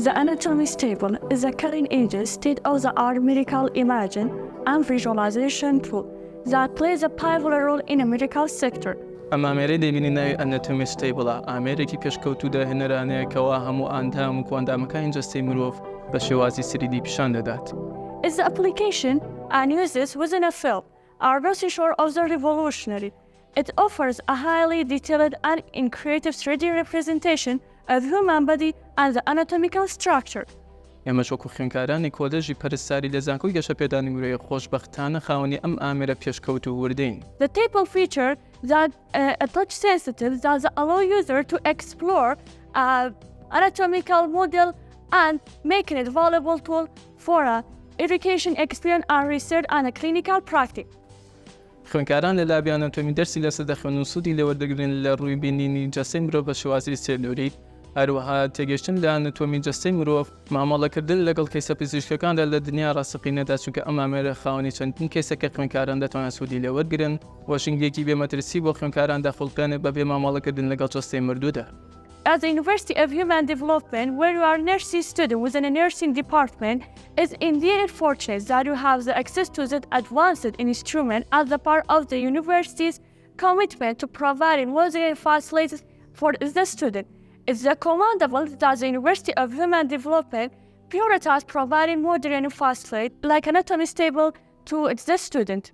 The anatomy table is a cutting-edge state-of-the-art medical imaging and visualization tool that plays a pivotal role in the medical sector. ئامێرەی دەبینی ناوی ئەناتۆمی ستێبڵە ئامێرێکی پێشکەوتوو داهێنەرانەیە کەوا هەموو ئاندام و کۆندامەکانی جەستەی مرۆڤ بە شێوازی 3D پیشان دەدات. Its application and uses within a film are very short of the revolutionary. It offers a highly detailed and in creative 3D representation of human body and the anatomical structure. ئێمە وەکو خوێندکارانی کۆلێجی پەرستاری لە زانکۆی گەشەپێدانی مرۆڤی خۆشبەختانە خاوەنی ئەم ئامێرە پێشکەوتوو وردەین. The table feature that a touch sensitive that allow user to explore anatomical model and making it valuable tool for education experience and research and a clinical practice. خوێندکاران لە لابی ئاناتۆمی دەرسی لەسەر دەخوێن و سوودی لێوەردەگرن لە ڕووی بینینی جەستەی مرۆڤ بە شێوازی سێلۆری، هەروەها تێگەشتن لە ئاناتۆمی جەستەی مرۆڤ، مامەڵەکردن لەگەڵ کەیسە پزیشکەکاندا لە دنیا ڕاستەقینەدا چونکە ئەم ئامێرە خاوەنی چەندین کەیسەکە خوێندکاران دەتوانن سوودی لێوەرگرن، وەشنگێکی بێمەترسی بۆ خوێندکاران داخڵکرێنێت بەبێ مامەڵەکردن لەگەڵ جەستەی مردوودا. At the University of Human Development, where you are a nursing student within a nursing department, it's indeed fortunate that you have the access to that advanced instrument as a part of the university's commitment to providing modern facilities for the student. It's commendable that the University of Human Development prioritizes providing modern facilities like anatomy table to the student.